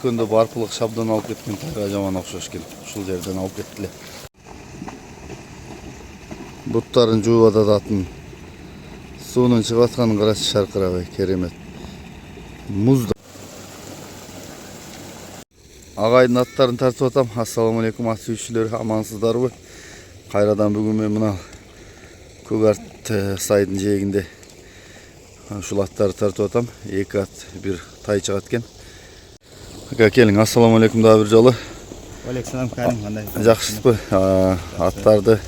Өткөндө барпылык шабдан алып кеткен тайга жаман окшош экен. Ушул жерден алып кеттиле. Буттарын жууп ататын. Суунун чыгып атканын карачы шаркырабай, керемет. Муз. Агайдын аттарын тартып атам. Ассаламу алейкум ат сүйүүчүлөр, амансыздарбы? Кайрадан бүгүн мен мына Көгарт сайдын жээгинде ушул аттарды тартып атам. Эки ат, бир тай чыгат экен. Ага, келиң, ассаламу алейкум дагы бир жолу. Алейкум кайрым, кандай? Жакшысызбы? Аттарды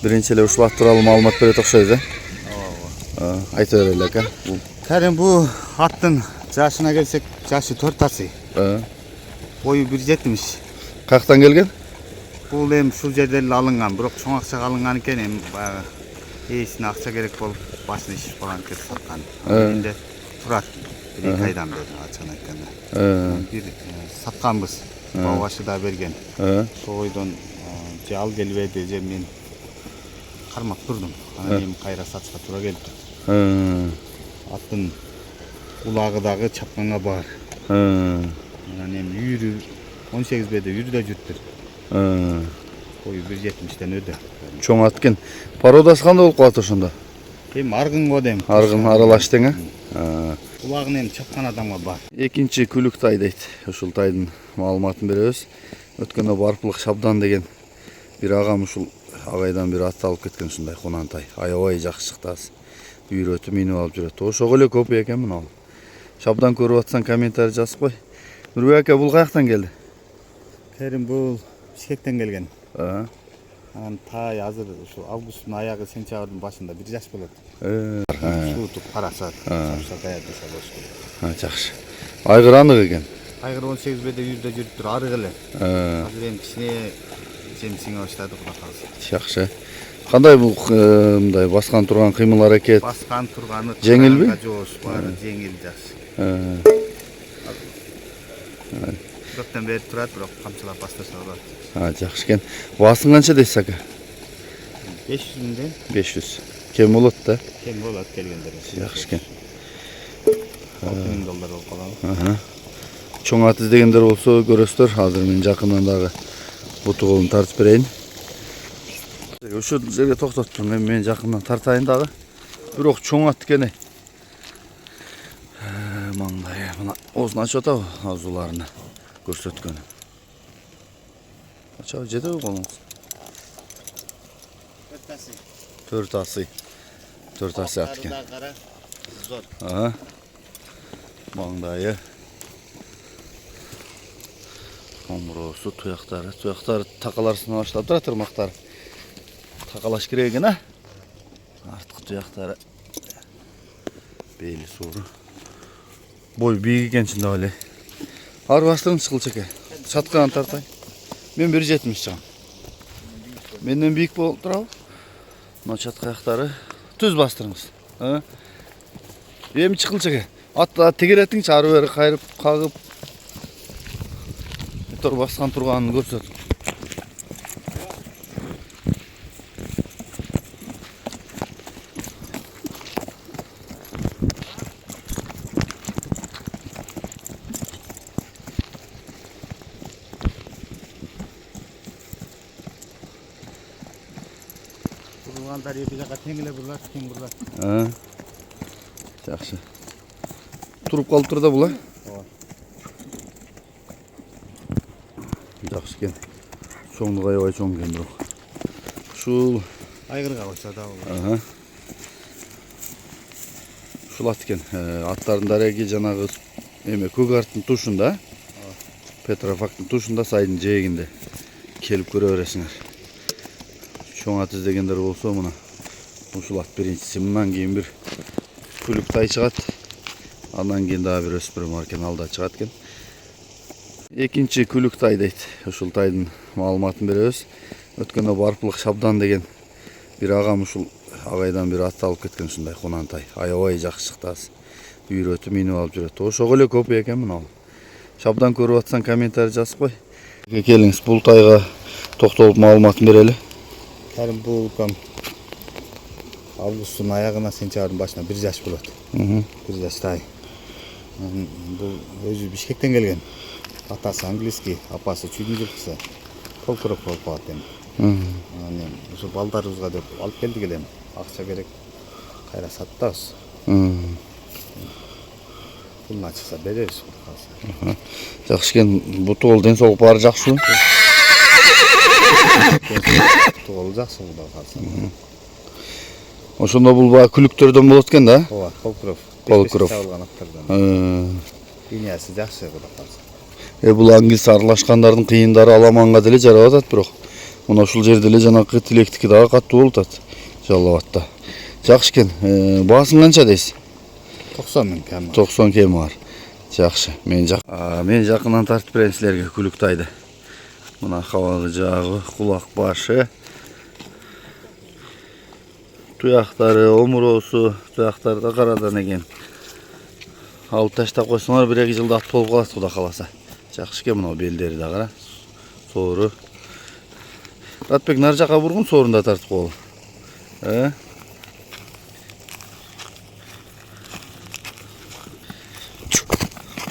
биринчи эле ушул ат тууралуу маалымат берет окшойбуз, айта берели ака. Кайрым, бул аттын жашына келсек, жашы 4 асы. Бою 1.70. Каяктан келген? Бул эми ушул жерде эле алынган, бирок чоң акчага алынган экен, эми баягы ээсине акча керек болуп, башына иш болгон экен саткан. Эми турат. 1 айдан бери ачыгын айтканда. Бир сатканбыз. Бабашы да берген. Сойдон же ал келбеди, же мен кармап турдум. Анан эми кайра сатышка туура келди. Аттын улагы дагы чапканга бар. Анан эми үйрү 18 беде үйрүдө жүрүптүр. Бою 1.70ден өдө. Чоң ат экен. Породасы кандай болуп калат ошондо? Эми аргын го дейм. Аргын аралаш тең, Улагын эми чапкан адамга бар. Экинчи күлүк тай дейт. Ушул тайдын маалыматын беребиз. Өткөндө барпылык шабдан деген бир агам ушул агайдан бир ат алып кеткен, ушундай кунан тай. Аябай жакшы чыкты азыр. Үйрөтүп минип алып жүрөт. Ошого эле көп экен мына. Шабдан көрүп атсаң комментарий жазып кой. Нурбек ака, бул каяктан келди? Керим, бул Бишкектен келген. Анан тай азыр ушу августтун аягы, сентябрдын башында 1 жаш болот. Суутуп карасат, чапса даярдаса болот. Жакшы. Айгыр анык экен. Айгыр 18 беде үйрүдө жүрүптүр, арык эле. Азыр эми кичине жемсиңе баштады, Кудай калса. Жакшы. Кандай бул мындай баскан турган кыймыл аракет? Баскан турганы жеңилби? Жоош, баары жеңил, жакшы. Көптөн бери турат, бирок камчылап баштаса болот. Жакшы экен. Басың канча дейсиз ака? 500 миңден. 500. Кем болот да? Кем болот келгендер. Жакшы экен. $6000 болуп калабы. Чоң ат издегендер болсо көрөсүздөр. Азыр мен жакындан дагы буту колун тартып берейин. Ошол жерге токтоттум, мен жакындан тартайын дагы. Бирок чоң ат экен. Маңдай мына оозун ачып атабы, азууларына көрсөткөнү. Ачабы жетеби колуңуз? 4 асы. 4 асы ат экен. Маңдайы. Омуросу, туяктары такаларсына баштап турат, тырмактары. Такалаш керек экен, Артқы туяктары. Бейли сууру. Бой бийик экен чындап эле. Арбаштырыңыз Кылчеке. Чаткан тартай. Мен 1.70 чагам. Менден бийик болуп турабы? Мына чатка аяктары түз бастырыңыз. Эми Кылчеке. Атта тегеретиңчи, ары бери кайрып, кагып. Тор баскан турганын көрсөт. Бургандар эки жака тең эле бурулат, тең бурулат. Жакшы. Туруп калыптыр да бул, Жакшы экен. Чоңдугу аябай чоң экен бирок. Ушул Айгырга койсо да болот. Ушул ат экен. Аттардын дареги жанагы эме Көгарттын тушунда, Петрофактын тушунда, сайдын жээгинде келип көрө бересиңер. Чоң ат издегендер болсо мына ушул ат биринчиси. Мындан кийин бир күлүк тай чыгат. Андан кийин дагы бир өспүрүм бар экен, алда чыгат экен. Экинчи күлүк тай дейт. Ушул тайдын маалыматын беребиз. Өткөндө барпылык шабдан деген бир агам ушул агайдан бир ат алып кеткен, ушундай кунан тай. Аябай жакшы чыкты азыр. Үйрөтүп минип алып жүрөт. Ошого эле көп экен мына. Шабдан көрүп атсаң комментарий жазып кой. Келиңиз, бул тайга токтолуп маалыматын берели. Кайрым, бул августтун аягына, сентябрдын башына 1 жаш болот. 1 жаш тай. Бұл өзі Бишкектен келген. Атасы английский, апасы чүйдің жылқысы. Полкурок болып қалады енді. Осы балдарымызға деп алып келді келем. Ақша керек. Қайра саттауыз. Пұлына шықса береріз. Жақсы екен, бұты ол денсаулық бары жақсы. Туғалы жақсы бұда қалса. Ошонда бұл ба күліктерден болады екен да? Ова, Полкуров. Полкуров. Линиясы жақсы бұда қалса. Бұл аңгіз аралашқандардың қиындары аламанға деле жарап атат, бірақ мына ушул жерде эле жанакы тилектики дагы катуу болуп атат. Жалап атта. Жакшы экен. Баасын канча дейсиз? 90 мың кем. 90 кем бар. Жакшы. Мен жакынан тартып берейин силерге күлүк тайды. Мына кабагы жагы, кулак башы, туяктары, омуросу, туяктары да карадан экен. Алып таштап койсоңор 1-2 жылда ат болуп калат, Кудай кааласа. Жакшы экен, мына белдери да кара. Соору. Ратбек нар жака бургун соорунда тартып кол.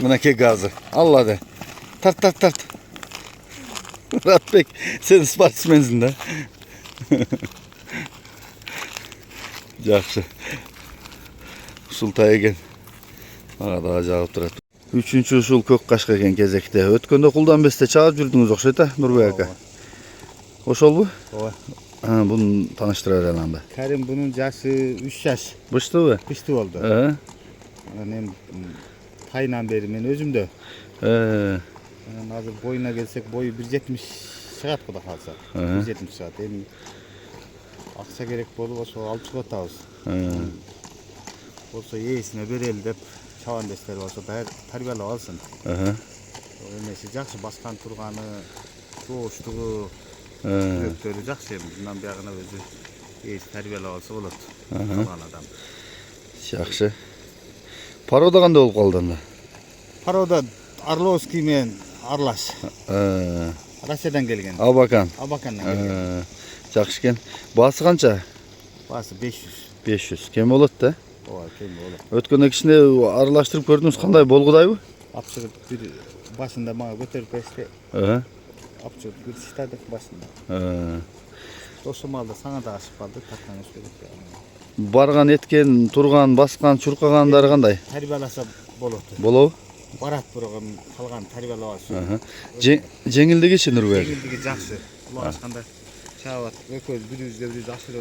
Мынакей газы. Алла де. Тарт. Ратбек, сен спортсменсің да. Жақшы. Ушул экен. Ага да жагып турат. Үчүнчү ушул көк кашка экен кезекте. Өткөндө кулдан бесте чаап жүрдүңүз окшойт а, Нурбек ака. Ошолбу? Ооба. Буну тааныштыра берели анда. Карим бунун жашы 3 жаш. Быштыбы? Бышты болду. Анан тайынан бери мен өзүмдө. Азыр бойуна келсек, бою 1.70 чыгат Кудай каалса. 1.70 чыгат. Эми акча керек болуп ошо алып чыгып атабыз. Болсо ээсине берели деп чабандештер болсо тарбиялап алсын. Эмеси жакшы баскан турганы, жооштугу, жүрөктөрү жакшы. Мындан биягына өзү ээси тарбиялап алса болот. Алган адам. Жакшы. Парода кандай болуп калды анда? Парода Орловский менен Арлаш. Россиядан келген. Абакан. Абакандан келген. Жакшы экен. Баасы канча? Баасы 500. 500. Кем болот да? Ооба, кем болот. Өткөндө кичине аралаштырып көрдүңүз, кандай болгудайбы? Алып чыгып бир башында мага көтөрүп берсе. Алып чыгып бир штадык башында. Ошол маалда саңа да ашып калды, тарткан керек. Барган, эткен, турган, баскан, чуркагандары кандай? Тарбияласа болот. Болобу? Барат бурган калган тарбиялап алсын. Жеңилдигичи Нурбек? Жеңилдиги жакшы. Кулак ачканда чаабат, экөөбүз бирибизди жакшы.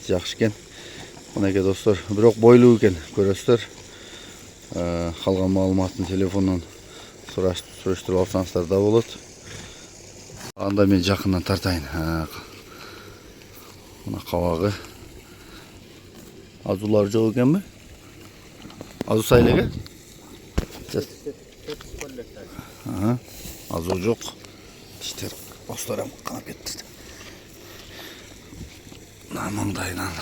Жакшы экен. Мынакей достор, бирок бойлуу экен, көрөсүздөр. Калган маалыматын телефондон сураштырып алсаңыздар да болот. Анда мен жакындан тартайын. Мына кабагы. Азулар жок экенби? Азу сайлеге? Азу жок. Тиштер достор канап кетти. Маңдайынан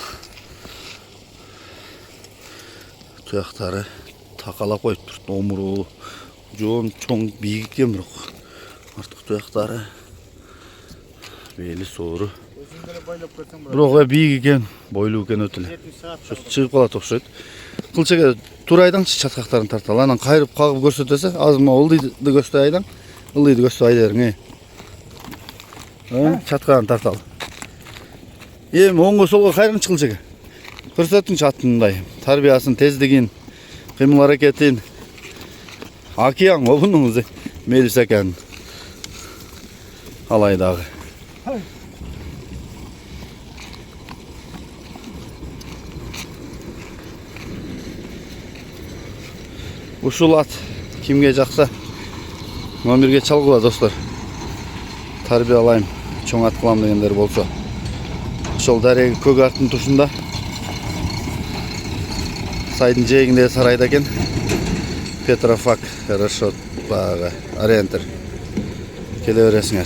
туяктары такалап коюп турду. Омуру жоон чоң бийик экен, бирок артык туяктары, бели соору. Бирок бийик экен, бойлуу экен өтө эле. Чыгып калат окшойт. Кылчеге туура айдаңчы, чаткактарын тарталы. Анан кайрып кагып көрсөтөсө, азыр могу ылдыйды көстөй айдаң. Ылдыйды көстөй айдериң. Чаткагын тарталы. Эми оңго солго кайрыңчы кылчеге. Көрсөтүңчү аттын мындай тарбиясын, тездигин, кыймыл аракетин. Акияң обунуңуз мелис экен. Алай дагы. Ушул ат кимге жакса номерге чалгыла достор. Тарбиялайм, чоң ат кылам дегендер болсо. Ошол дареги көк аттын тушунда. Сайдын жээгинде сарайда экен. Петрофак, Решот, багы, Ориентер. Келе бересиңер.